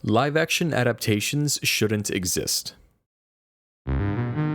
Live-action adaptations shouldn't exist.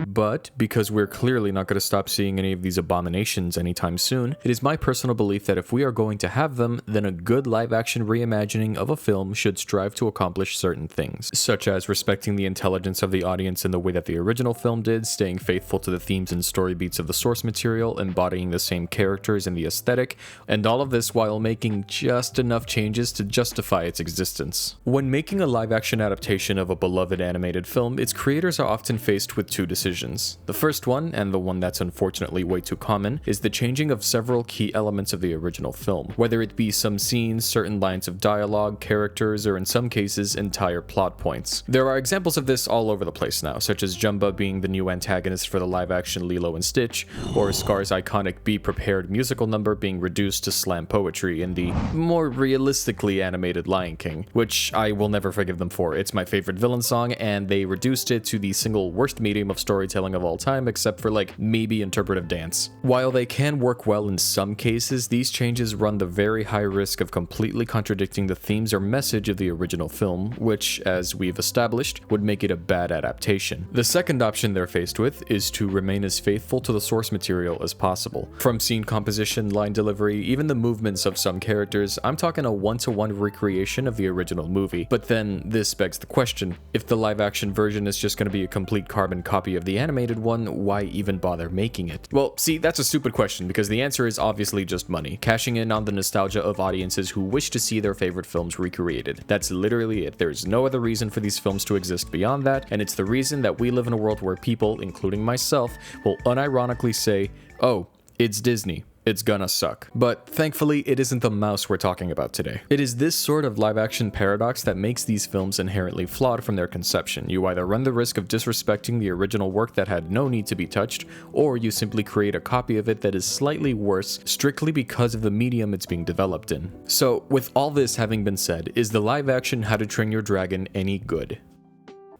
But because we're clearly not going to stop seeing any of these abominations anytime soon, it is my personal belief that if we are going to have them, then a good live-action reimagining of a film should strive to accomplish certain things, such as respecting the intelligence of the audience in the way that the original film did, staying faithful to the themes and story beats of the source material, embodying the same characters and the aesthetic, and all of this while making just enough changes to justify its existence. When making a live-action adaptation of a beloved animated film, its creators are often faced with two decisions. The first one, and the one that's unfortunately way too common, is the changing of several key elements of the original film, whether it be some scenes, certain lines of dialogue, characters, or in some cases, entire plot points. There are examples of this all over the place now, such as Jumba being the new antagonist for the live-action Lilo and Stitch, or Scar's iconic Be Prepared musical number being reduced to slam poetry in the more realistically animated Lion King, which I will never forgive them for. It's my favorite villain song, and they reduced it to the single worst medium of storytelling of all time, except for like maybe interpretive dance. While they can work well in some cases, these changes run the very high risk of completely contradicting the themes or message of the original film, which, as we've established, would make it a bad adaptation. The second option they're faced with is to remain as faithful to the source material as possible. From scene composition, line delivery, even the movements of some characters, I'm talking a one-to-one recreation of the original movie. But then this begs the question, if the live-action version is just going to be a complete carbon copy of the animated one, why even bother making it? Well, see, that's a stupid question because the answer is obviously just money, cashing in on the nostalgia of audiences who wish to see their favorite films recreated. That's literally it. There's no other reason for these films to exist beyond that, and it's the reason that we live in a world where people, including myself, will unironically say, "Oh, it's Disney. It's gonna suck." But thankfully, it isn't the mouse we're talking about today. It is this sort of live-action paradox that makes these films inherently flawed from their conception. You either run the risk of disrespecting the original work that had no need to be touched, or you simply create a copy of it that is slightly worse strictly because of the medium it's being developed in. So, with all this having been said, is the live-action How to Train Your Dragon any good?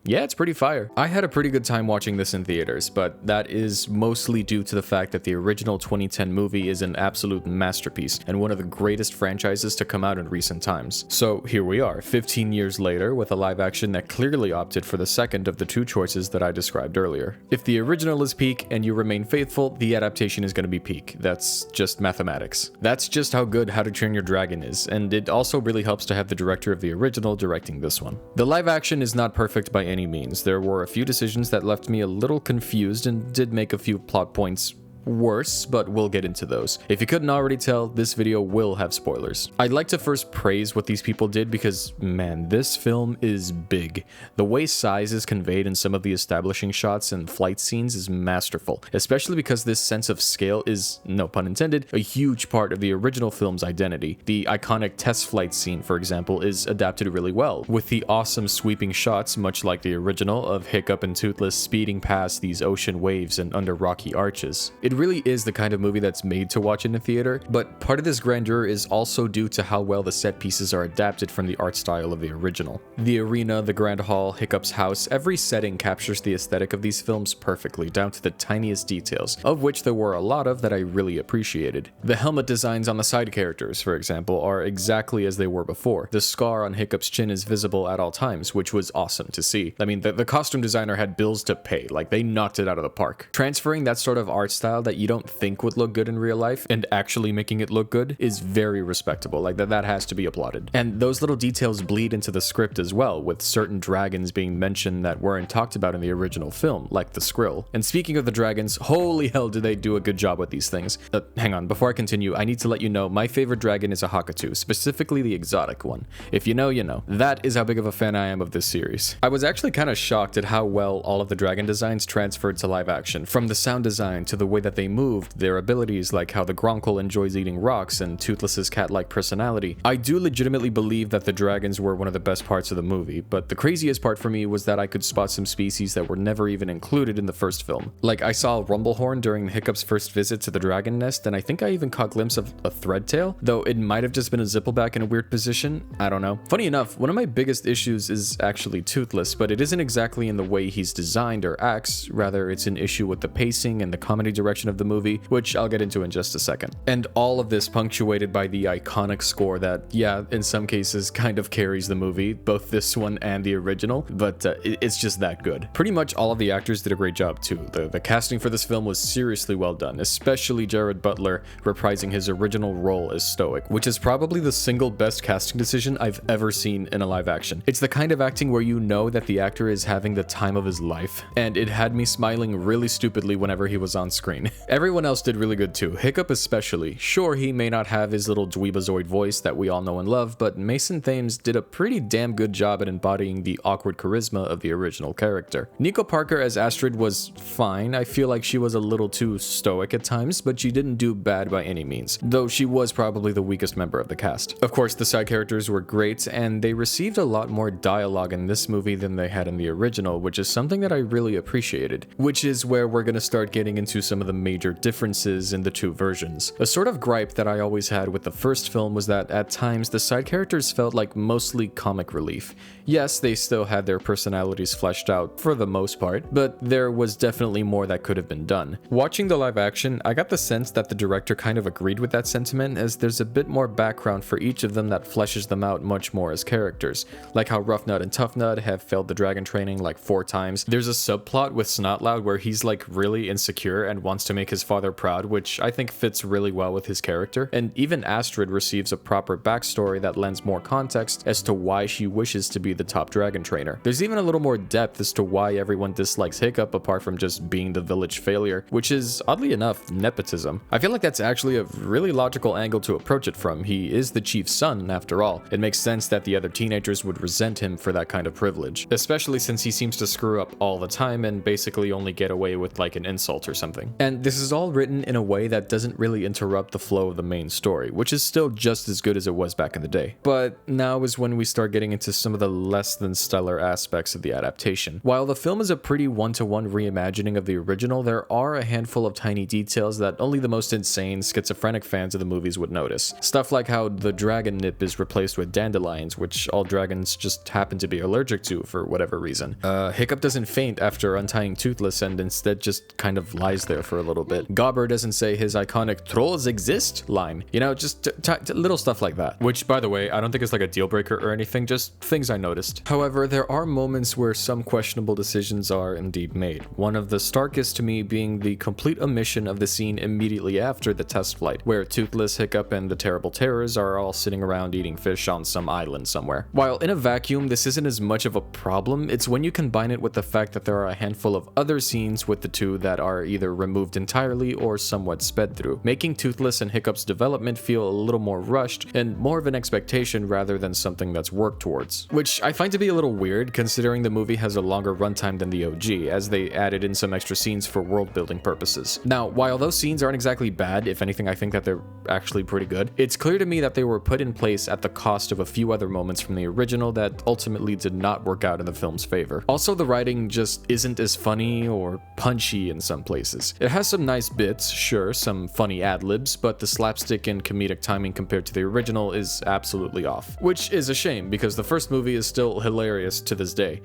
Yeah, it's pretty fire. I had a pretty good time watching this in theaters, but that is mostly due to the fact that the original 2010 movie is an absolute masterpiece and one of the greatest franchises to come out in recent times. So here we are, 15 years later, with a live action that clearly opted for the second of the two choices that I described earlier. If the original is peak and you remain faithful, the adaptation is going to be peak. That's just mathematics. That's just how good How to Train Your Dragon is, and it also really helps to have the director of the original directing this one. The live action is not perfect by any means. There were a few decisions that left me a little confused and did make a few plot points worse, but we'll get into those. If you couldn't already tell, this video will have spoilers. I'd like to first praise what these people did because, man, this film is big. The way size is conveyed in some of the establishing shots and flight scenes is masterful, especially because this sense of scale is, no pun intended, a huge part of the original film's identity. The iconic test flight scene, for example, is adapted really well, with the awesome sweeping shots, much like the original, of Hiccup and Toothless speeding past these ocean waves and under rocky arches. It really is the kind of movie that's made to watch in a theater, but part of this grandeur is also due to how well the set pieces are adapted from the art style of the original. The arena, the Grand Hall, Hiccup's house, every setting captures the aesthetic of these films perfectly, down to the tiniest details, of which there were a lot of that I really appreciated. The helmet designs on the side characters, for example, are exactly as they were before. The scar on Hiccup's chin is visible at all times, which was awesome to see. I mean, the costume designer had bills to pay, like they knocked it out of the park. Transferring that sort of art style that you don't think would look good in real life and actually making it look good is very respectable. Like that has to be applauded. And those little details bleed into the script as well, with certain dragons being mentioned that weren't talked about in the original film, like the Skrill. And speaking of the dragons, holy hell did they do a good job with these things. Hang on, before I continue, I need to let you know my favorite dragon is a Hakatu, specifically the exotic one. If you know, you know. That is how big of a fan I am of this series. I was actually kind of shocked at how well all of the dragon designs transferred to live action, from the sound design to the way that they moved, their abilities, like how the Gronkle enjoys eating rocks and Toothless's cat-like personality. I do legitimately believe that the dragons were one of the best parts of the movie, but the craziest part for me was that I could spot some species that were never even included in the first film. Like, I saw a Rumblehorn during Hiccup's first visit to the dragon nest, and I think I even caught a glimpse of a Threadtail, though it might have just been a Zippleback in a weird position. I don't know. Funny enough, one of my biggest issues is actually Toothless, but it isn't exactly in the way he's designed or acts, rather it's an issue with the pacing and the comedy direction portion of the movie, which I'll get into in just a second. And all of this punctuated by the iconic score that, yeah, in some cases kind of carries the movie, both this one and the original, but it's just that good. Pretty much all of the actors did a great job too. The casting for this film was seriously well done, especially Jared Butler reprising his original role as Stoic, which is probably the single best casting decision I've ever seen in a live action. It's the kind of acting where you know that the actor is having the time of his life, and it had me smiling really stupidly whenever he was on screen. Everyone else did really good too, Hiccup especially. Sure, he may not have his little dweebazoid voice that we all know and love, but Mason Thames did a pretty damn good job at embodying the awkward charisma of the original character. Nico Parker as Astrid was fine. I feel like she was a little too stoic at times, but she didn't do bad by any means, though she was probably the weakest member of the cast. Of course, the side characters were great, and they received a lot more dialogue in this movie than they had in the original, which is something that I really appreciated, which is where we're gonna start getting into some of the major differences in the two versions. A sort of gripe that I always had with the first film was that at times the side characters felt like mostly comic relief. Yes, they still had their personalities fleshed out for the most part, but there was definitely more that could have been done. Watching the live action, I got the sense that the director kind of agreed with that sentiment, as there's a bit more background for each of them that fleshes them out much more as characters, like how Rough Nut and Tough Nut have failed the dragon training like 4 times. There's a subplot with Snotloud where he's like really insecure and wants to make his father proud, which I think fits really well with his character, and even Astrid receives a proper backstory that lends more context as to why she wishes to be the top dragon trainer. There's even a little more depth as to why everyone dislikes Hiccup apart from just being the village failure, which is, oddly enough, nepotism. I feel like that's actually a really logical angle to approach it from. He is the chief's son, after all. It makes sense that the other teenagers would resent him for that kind of privilege, especially since he seems to screw up all the time and basically only get away with like an insult or something. And this is all written in a way that doesn't really interrupt the flow of the main story, which is still just as good as it was back in the day. But now is when we start getting into some of the less than stellar aspects of the adaptation. While the film is a pretty one-to-one reimagining of the original, there are a handful of tiny details that only the most insane, schizophrenic fans of the movies would notice. Stuff like how the dragon nip is replaced with dandelions, which all dragons just happen to be allergic to for whatever reason. Hiccup doesn't faint after untying Toothless and instead just kind of lies there for a little bit. Gobber doesn't say his iconic "trolls exist" line. You know, just little stuff like that. Which, by the way, I don't think it's like a deal breaker or anything, just things I noticed. However, there are moments where some questionable decisions are indeed made. One of the starkest to me being the complete omission of the scene immediately after the test flight, where Toothless, Hiccup, and the Terrible Terrors are all sitting around eating fish on some island somewhere. While in a vacuum, this isn't as much of a problem, it's when you combine it with the fact that there are a handful of other scenes with the two that are either removed entirely or somewhat sped through, making Toothless and Hiccup's development feel a little more rushed and more of an expectation rather than something that's worked towards. Which I find to be a little weird considering the movie has a longer runtime than the OG, as they added in some extra scenes for world building purposes. Now, while those scenes aren't exactly bad, if anything I think that they're actually pretty good, it's clear to me that they were put in place at the cost of a few other moments from the original that ultimately did not work out in the film's favor. Also, the writing just isn't as funny or punchy in some places. It has some nice bits, sure, some funny ad-libs, but the slapstick and comedic timing compared to the original is absolutely off. Which is a shame, because the first movie is still hilarious to this day.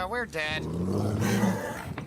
We're dead.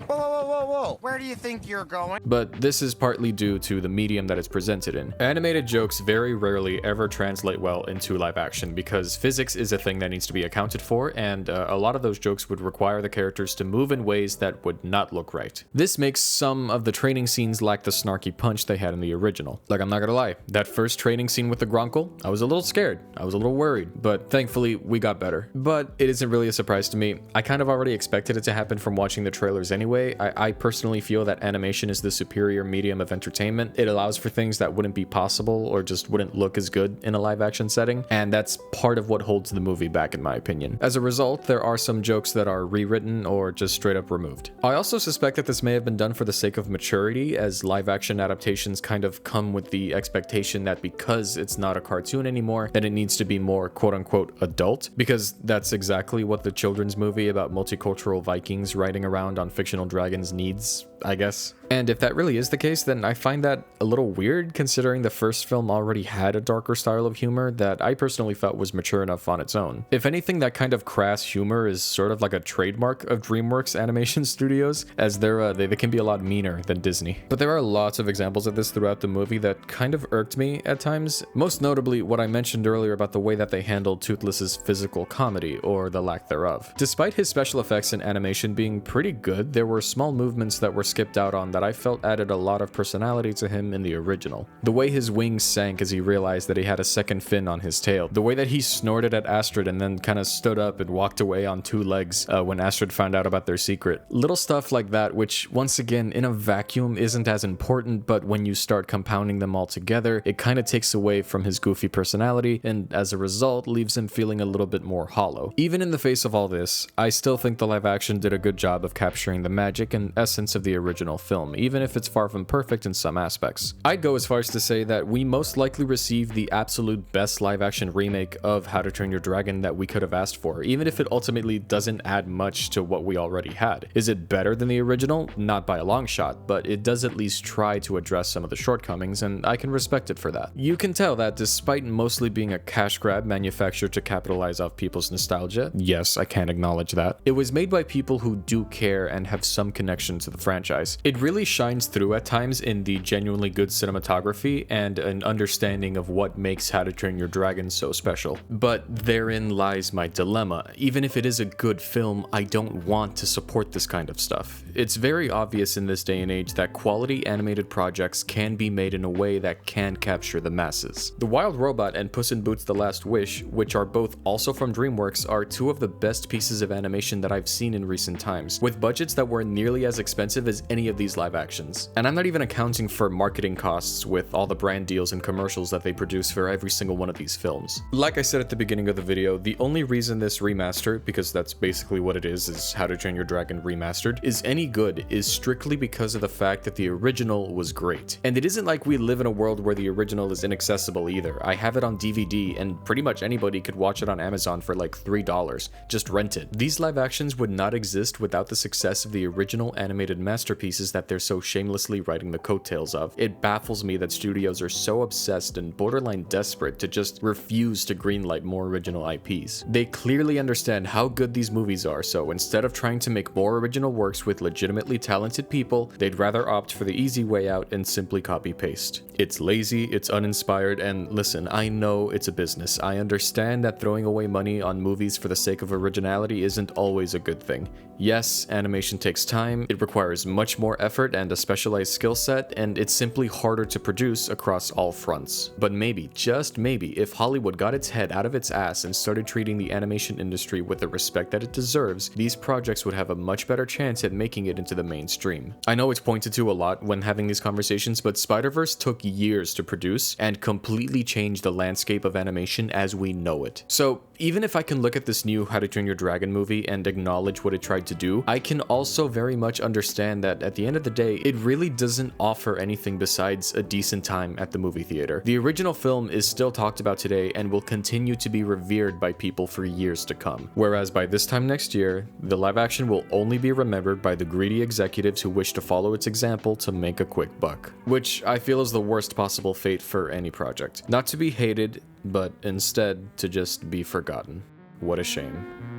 Whoa, whoa, whoa, whoa, where do you think you're going? But this is partly due to the medium that it's presented in. Animated jokes very rarely ever translate well into live action because physics is a thing that needs to be accounted for, and a lot of those jokes would require the characters to move in ways that would not look right. This makes some of the training scenes lack the snarky punch they had in the original. Like, I'm not gonna lie, that first training scene with the Gronkle, I was a little scared, I was a little worried, but thankfully we got better. But it isn't really a surprise to me. I kind of already expected it to happen from watching the trailers anyway. I personally feel that animation is the superior medium of entertainment. It allows for things that wouldn't be possible or just wouldn't look as good in a live action setting, and that's part of what holds the movie back in my opinion. As a result, there are some jokes that are rewritten or just straight up removed. I also suspect that this may have been done for the sake of maturity, as live action adaptations kind of come with the expectation that because it's not a cartoon anymore, then it needs to be more quote-unquote adult, because that's exactly what the children's movie about multicultural Vikings riding around on fictional dragons needs, I guess. And if that really is the case, then I find that a little weird considering the first film already had a darker style of humor that I personally felt was mature enough on its own. If anything, that kind of crass humor is sort of like a trademark of DreamWorks animation studios, as they can be a lot meaner than Disney. But there are lots of examples of this throughout the movie that kind of irked me at times, most notably what I mentioned earlier about the way that they handled Toothless's physical comedy, or the lack thereof. Despite his special effects and animation being pretty good, there were small movements that were skipped out on that I felt added a lot of personality to him in the original. The way his wings sank as he realized that he had a second fin on his tail, the way that he snorted at Astrid and then kind of stood up and walked away on two legs when Astrid found out about their secret. Little stuff like that, which once again in a vacuum isn't as important, but when you start compounding them all together, it kind of takes away from his goofy personality and as a result leaves him feeling a little bit more hollow. Even in the face of all this, I still think the live action did a good job of capturing the magic and essence of the original film, even if it's far from perfect in some aspects. I'd go as far as to say that we most likely received the absolute best live action remake of How to Train Your Dragon that we could have asked for, even if it ultimately doesn't add much to what we already had. Is it better than the original? Not by a long shot, but it does at least try to address some of the shortcomings, and I can respect it for that. You can tell that despite mostly being a cash grab manufactured to capitalize off people's nostalgia, yes, I can acknowledge that, it was made by people who do care and have some connection to the franchise. It really shines through at times in the genuinely good cinematography and an understanding of what makes How to Train Your Dragon so special. But therein lies my dilemma. Even if it is a good film, I don't want to support this kind of stuff. It's very obvious in this day and age that quality animated projects can be made in a way that can capture the masses. The Wild Robot and Puss in Boots: The Last Wish, which are both also from DreamWorks, are two of the best pieces of animation that I've seen in recent times, with budgets that were nearly as expensive as any of these live actions. And I'm not even accounting for marketing costs with all the brand deals and commercials that they produce for every single one of these films. Like I said at the beginning of the video, the only reason this remaster, because that's basically what it is How to Train Your Dragon Remastered, is any good is strictly because of the fact that the original was great. And it isn't like we live in a world where the original is inaccessible either. I have it on DVD and pretty much anybody could watch it on Amazon for like $3. Just rent it. These live actions would not exist without the success of the original animated masterpieces that they're so shamelessly riding the coattails of. It baffles me that studios are so obsessed and borderline desperate to just refuse to greenlight more original IPs. They clearly understand how good these movies are, so instead of trying to make more original works with legitimately talented people, they'd rather opt for the easy way out and simply copy-paste. It's lazy, it's uninspired, and listen, I know it's a business. I understand that throwing away money on movies for the sake of originality isn't always a good thing. Yes, animation takes time, it requires much more effort and a specialized skill set, and it's simply harder to produce across all fronts. But maybe, just maybe, if Hollywood got its head out of its ass and started treating the animation industry with the respect that it deserves, these projects would have a much better chance at making it into the mainstream. I know it's pointed to a lot when having these conversations, but Spider-Verse took years to produce and completely changed the landscape of animation as we know it. So even if I can look at this new How to Train Your Dragon movie and acknowledge what it tried to do, I can also very much understand that at the end of the day, it really doesn't offer anything besides a decent time at the movie theater. The original film is still talked about today and will continue to be revered by people for years to come. Whereas by this time next year, the live action will only be remembered by the greedy executives who wish to follow its example to make a quick buck. Which I feel is the worst possible fate for any project. Not to be hated, but instead to just be forgotten. What a shame.